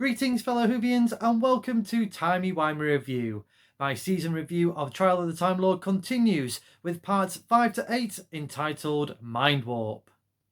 Greetings, fellow Whovians, and welcome to Timey Wimey Review. My season review of Trial of the Time Lord continues with parts 5 to 8 entitled Mindwarp.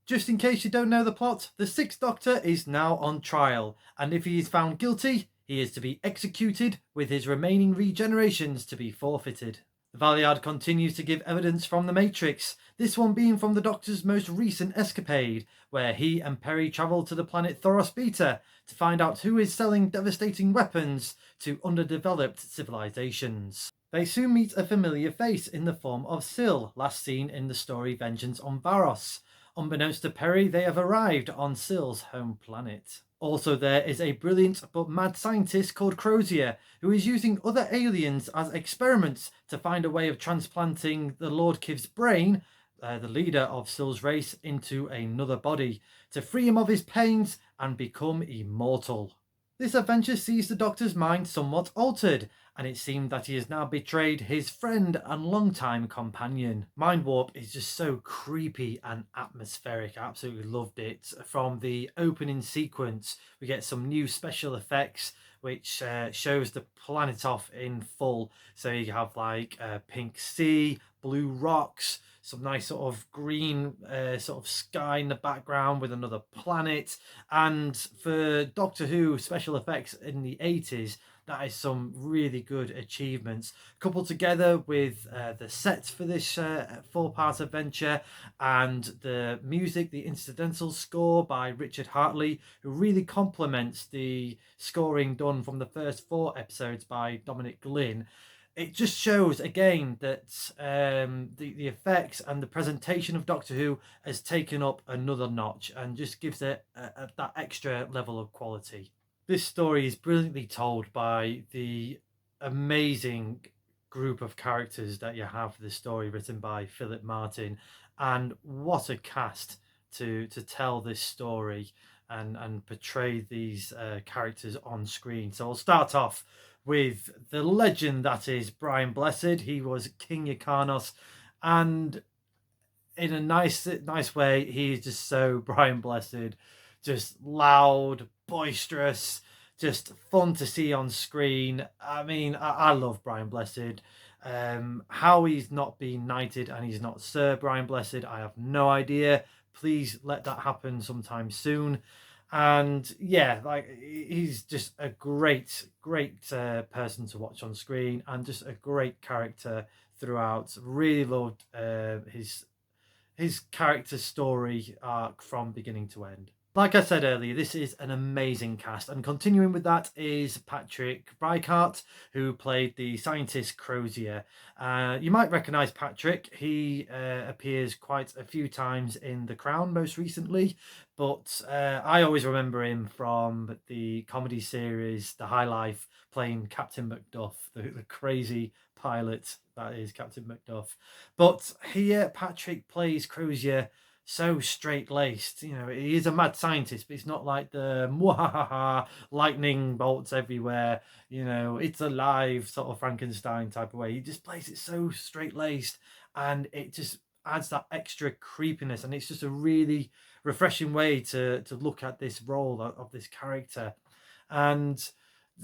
Just in case you don't know the plot, the Sixth Doctor is now on trial, and if he is found guilty, he is to be executed with his remaining regenerations to be forfeited. The Valeyard continues to give evidence from the Matrix, this one being from the Doctor's most recent escapade, where he and Perry travel to the planet Thoros Beta to find out who is selling devastating weapons to underdeveloped civilizations. They soon meet a familiar face in the form of Syl, last seen in the story Vengeance on Varos. Unbeknownst to Perry, they have arrived on Syl's home planet. Also there is a brilliant but mad scientist called Crozier, who is using other aliens as experiments to find a way of transplanting the Lord Kiev's brain, the leader of Syl's race, into another body, to free him of his pains and become immortal. This adventure sees the Doctor's mind somewhat altered, and it seemed that he has now betrayed his friend and longtime companion. Mindwarp is just so creepy and atmospheric. I absolutely loved it. From the opening sequence, we get some new special effects which shows the planet off in full. So you have like pink sea, blue rocks, some nice sort of green sort of sky in the background with another planet. And for Doctor Who special effects in the 80s, that is some really good achievements, coupled together with the sets for this four-part adventure and the music, the incidental score by Richard Hartley, who really complements the scoring done from the first 4 episodes by Dominic Glynn. It just shows again that the effects and the presentation of Doctor Who has taken up another notch and just gives it that extra level of quality. This story is brilliantly told by the amazing group of characters that you have for this story, written by Philip Martin, and what a cast to tell this story and portray these characters on screen. So I'll start off with the legend that is Brian Blessed. He was King Yrcanos, and in a nice way, he's just so Brian Blessed, just loud, boisterous, just fun to see on screen. I mean, I love Brian Blessed. How he's not been knighted and he's not Sir Brian Blessed, I have no idea. Please let that happen sometime soon. And yeah, like, he's just a great person to watch on screen, and just a great character throughout. Really loved his character story arc from beginning to end. Like I said earlier, this is an amazing cast, and continuing with that is Patrick Bryant, who played the scientist Crozier. You might recognise Patrick. He appears quite a few times in The Crown most recently, but I always remember him from the comedy series The High Life, playing Captain Macduff, the crazy pilot that is Captain Macduff. But here Patrick plays Crozier so straight-laced. You know, he is a mad scientist, but it's not like the mwahaha lightning bolts everywhere, you know, it's alive sort of Frankenstein type of way. He just plays it so straight-laced, and it just adds that extra creepiness, and it's just a really refreshing way to look at this role of this character. And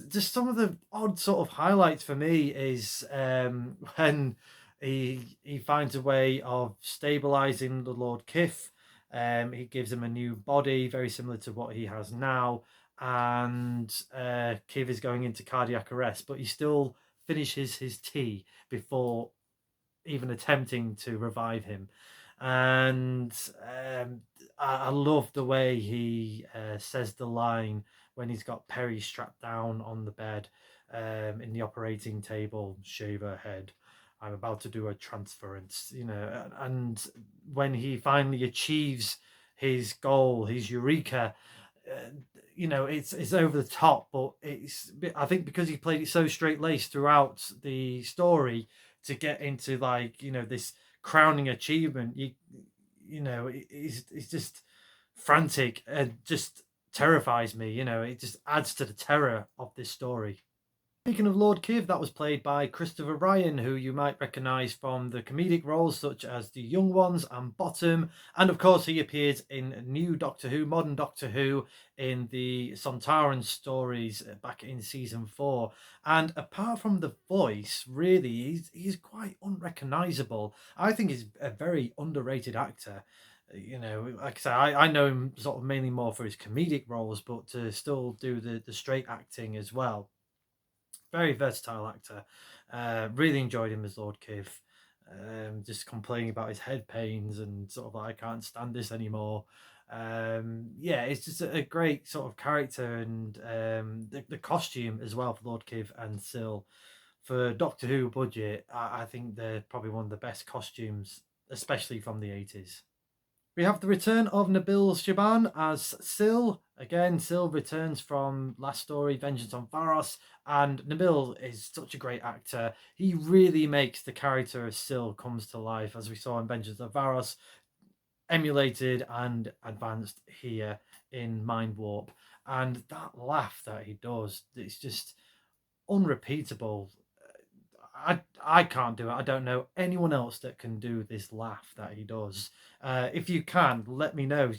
just some of the odd sort of highlights for me is when he finds a way of stabilizing the Lord Kiev. He gives him a new body, very similar to what he has now, and Kiev is going into cardiac arrest, but he still finishes his tea before even attempting to revive him. And I love the way he says the line when he's got Perry strapped down on the bed in the operating table: "Shave her head. I'm about to do a transference," you know. And when he finally achieves his goal, his eureka, you know, it's over the top, but I think because he played it so straight laced throughout the story to get into, like, you know, this crowning achievement, you know, it's just frantic and just terrifies me. You know, it just adds to the terror of this story. Speaking of Lord Kiev, that was played by Christopher Ryan, who you might recognise from the comedic roles such as The Young Ones and Bottom. And of course, he appears in new Doctor Who, modern Doctor Who, in the Sontaran stories back in season 4. And apart from the voice, really, he's quite unrecognisable. I think he's a very underrated actor. You know, like I say, I know him sort of mainly more for his comedic roles, but to still do the straight acting as well, very versatile actor. Really enjoyed him as Lord Kiv. Just complaining about his head pains and sort of like, I can't stand this anymore. Yeah, it's just a great sort of character, and the costume as well for Lord Kiv and Syl for Doctor Who budget. I think they're probably one of the best costumes, especially from the 80s. We have the return of Nabil Shaban as Syl. Again, Syl returns from last story, Vengeance on Varos, and Nabil is such a great actor. He really makes the character of Syl comes to life, as we saw in Vengeance on Varos, emulated and advanced here in Mindwarp. And that laugh that he does, it's just unrepeatable. I can't do it. I don't know anyone else that can do this laugh that he does. If you can, let me know.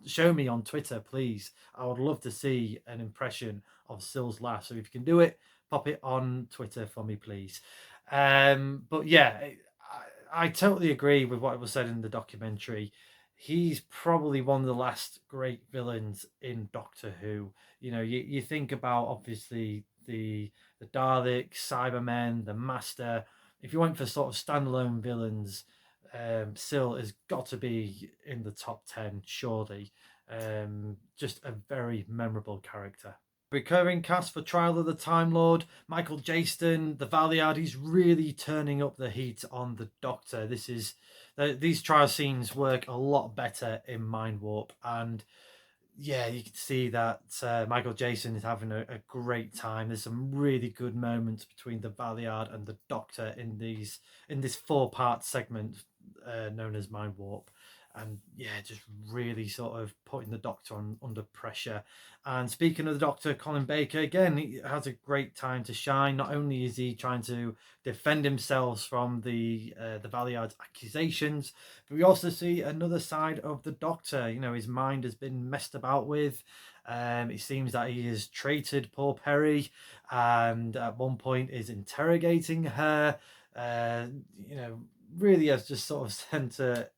Show me on Twitter, please. I would love to see an impression of Syl's laugh. So if you can do it, pop it on Twitter for me, please. But yeah, I totally agree with what was said in the documentary. He's probably one of the last great villains in Doctor Who. You know, you think about obviously the Daleks, Cybermen, the Master. If you went for sort of standalone villains, Syl has got to be in the top 10, surely. Just a very memorable character. Recurring cast for Trial of the Time Lord, Michael Jaston, the Valiard. He's really turning up the heat on the Doctor. These trial scenes work a lot better in Mindwarp, and yeah, you can see that Michael Jason is having a great time. There's some really good moments between the Valiard and the Doctor in this 4-part segment known as Mind Warp. And yeah, just really sort of putting the Doctor under pressure. And speaking of the Doctor, Colin Baker, again, he has a great time to shine. Not only is he trying to defend himself from the Valiard's accusations, but we also see another side of the Doctor. You know, his mind has been messed about with. It seems that he has traited poor Perry, and at one point is interrogating her. You know, really has just sort of sent her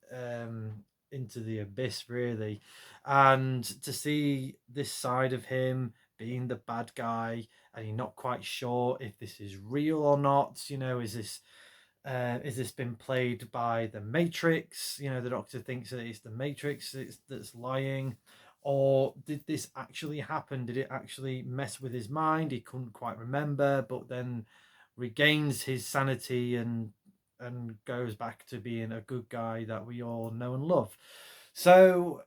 into the abyss, really. And to see this side of him being the bad guy, and you're not quite sure if this is real or not. You know, is this been played by the Matrix? You know, the Doctor thinks that it's the Matrix that's lying. Or did this actually happen? Did it actually mess with his mind? He couldn't quite remember, but then regains his sanity and goes back to being a good guy that we all know and love. So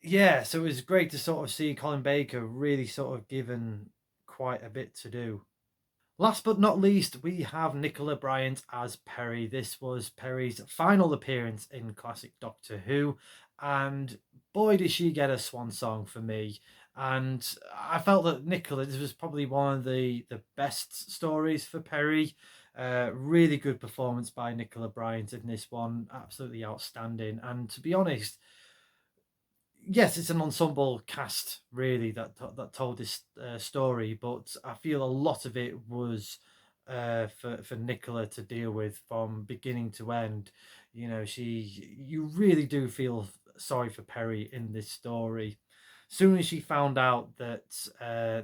yeah, so it was great to sort of see Colin Baker really sort of given quite a bit to do. Last but not least, we have Nicola Bryant as Perry. This was Perry's final appearance in classic Doctor Who, and boy, did she get a swan song for me. And I felt that Nicola, this was probably one of the best stories for Perry. Really good performance by Nicola Bryant in this one, absolutely outstanding. And to be honest, yes, it's an ensemble cast really that told this story, but I feel a lot of it was for Nicola to deal with from beginning to end. You know, you really do feel sorry for Perry in this story. Soon as she found out that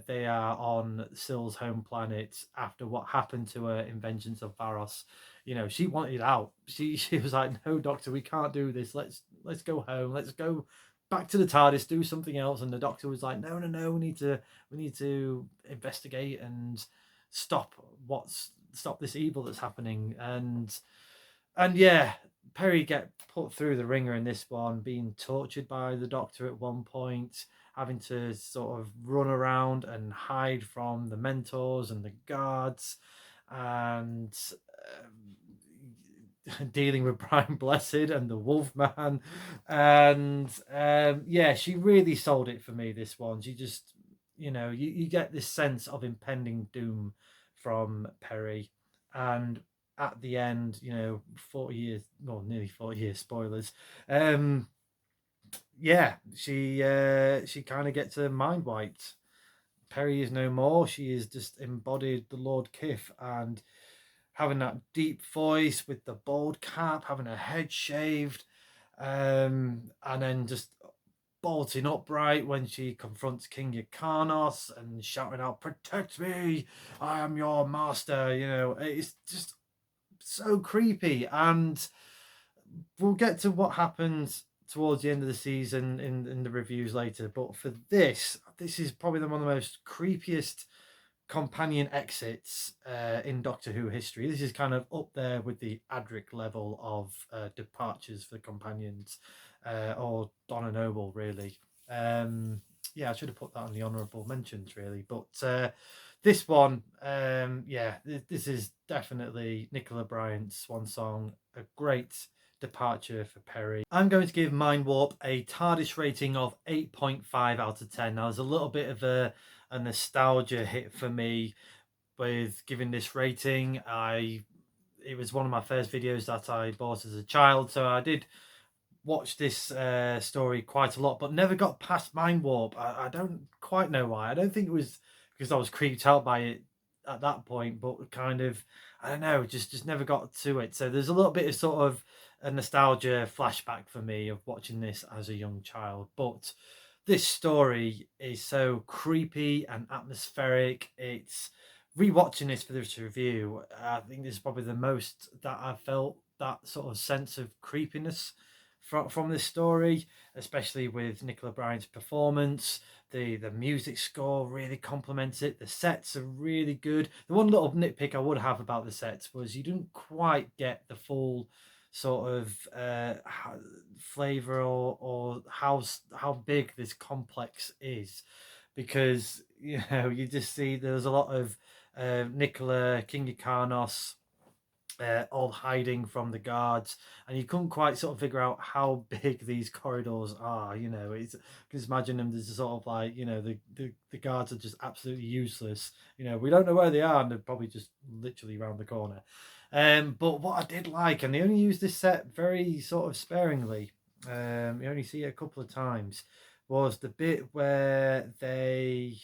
they are on Syl's home planet after what happened to her in Vengeance of Varos, you know, she wanted out. She was like, "No, Doctor, we can't do this. Let's go home. Let's go back to the TARDIS, do something else." And the Doctor was like, "No, no, no. We need to investigate and stop this evil that's happening." And yeah, Perry get put through the ringer in this one, being tortured by the Doctor at one point, having to sort of run around and hide from the mentors and the guards, and dealing with Brian Blessed and the Wolfman. And yeah, she really sold it for me, this one. She just you get this sense of impending doom from Perry, and at the end, 40 years, well, nearly 40 years, spoilers. Yeah, she kind of gets her mind wiped. Perry is no more. She is just embodied the Lord Kif, and having that deep voice with the bald cap, having her head shaved, and then just bolting upright when she confronts King Yrcanos and shouting out, "Protect me! I am your master!" It's just so creepy, and we'll get to what happens towards the end of the season in the reviews later. But for this is probably one of the most creepiest companion exits in Doctor Who history. This is kind of up there with the Adric level of departures for companions, or Donna Noble, really. Yeah, I should have put that on the honourable mentions, really. But this one, this is definitely Nicola Bryant's swan song, a great departure for Perry. I'm going to give Mindwarp a TARDIS rating of 8.5 out of 10. Now, there's a little bit of a nostalgia hit for me with giving this rating. It was one of my first videos that I bought as a child, so I did watch this story quite a lot, but never got past Mind Warp. I don't quite know why. I don't think it was because I was creeped out by it at that point, but kind of, I don't know, just never got to it. So there's a little bit of sort of a nostalgia flashback for me of watching this as a young child. But this story is so creepy and atmospheric. It's rewatching this for this review. I think this is probably the most that I've felt that sort of sense of creepiness from this story, especially with Nicola Bryant's performance. The music score really complements it. The sets are really good. The one little nitpick I would have about the sets was you didn't quite get the full sort of flavor, or how big this complex is, because you just see there's a lot of Nicola, King Yrcanos, all hiding from the guards, and you couldn't quite sort of figure out how big these corridors are. It's, you can just imagine them as sort of like, the guards are just absolutely useless. We don't know where they are, and they're probably just literally around the corner. But what I did like, and they only use this set very sort of sparingly, you only see it a couple of times, was the bit where they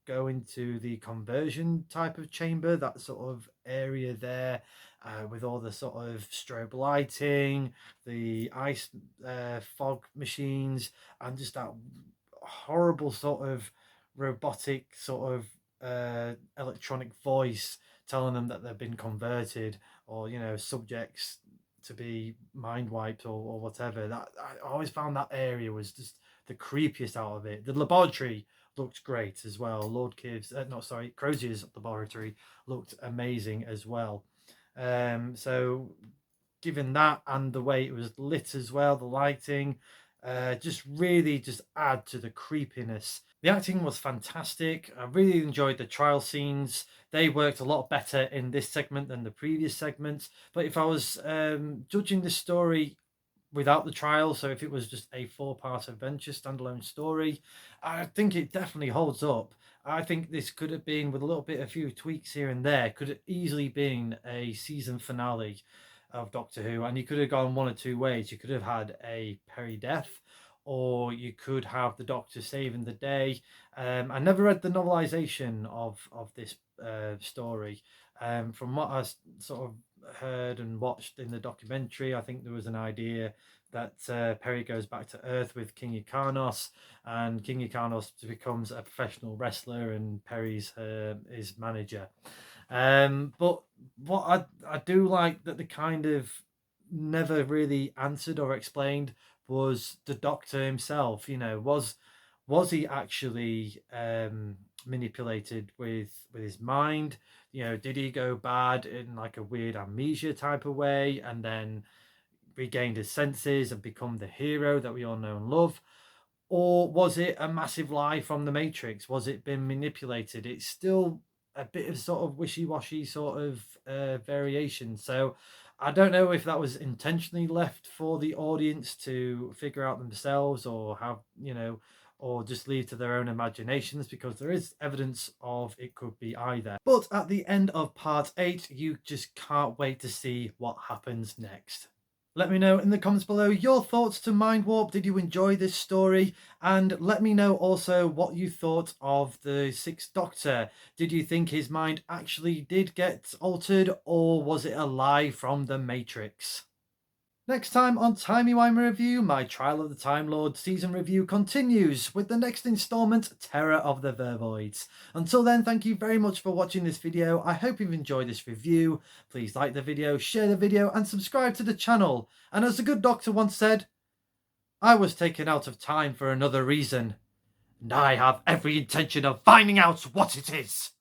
go into the conversion type of chamber, that sort of area there, with all the sort of strobe lighting, the ice fog machines, and just that horrible sort of robotic sort of electronic voice telling them that they've been converted, or subjects to be mind wiped, or whatever. That I always found that area was just the creepiest out of it. The laboratory looked great as well. Lord Kiev's, no, sorry, Crozier's laboratory looked amazing as well. So given that, and the way it was lit as well, the lighting, just really just add to the creepiness. The acting was fantastic. I really enjoyed the trial scenes. They worked a lot better in this segment than the previous segments. But if I was judging the story without the trial, so if it was just a 4-part adventure standalone story, I think it definitely holds up. I think this could have been, with a few tweaks here and there, could have easily been a season finale of Doctor Who, and you could have gone one or two ways. You could have had a Perry death, or you could have the Doctor saving the day. I never read the novelization of this story. From what I sort of heard and watched in the documentary, I think there was an idea that Perry goes back to Earth with King Yrcanos, and King Yrcanos becomes a professional wrestler, and Perry's his manager. But what I do like that they kind of never really answered or explained was the Doctor himself. Was he actually manipulated with his mind? Did he go bad in like a weird amnesia type of way, and then regained his senses and become the hero that we all know and love? Or was it a massive lie from the Matrix? Was it been manipulated? It's still a bit of sort of wishy-washy sort of variation. So I don't know if that was intentionally left for the audience to figure out themselves, or have, or just leave to their own imaginations, because there is evidence of it could be either. But at the end of part 8, you just can't wait to see what happens next. Let me know in the comments below your thoughts to Mindwarp. Did you enjoy this story? And let me know also what you thought of the Sixth Doctor. Did you think his mind actually did get altered, or was it a lie from the Matrix? Next time on Timey Wimey Review, my Trial of the Time Lord season review continues with the next installment, Terror of the Vervoids. Until then, thank you very much for watching this video. I hope you've enjoyed this review. Please like the video, share the video, and subscribe to the channel. And as the good doctor once said, I was taken out of time for another reason, and I have every intention of finding out what it is.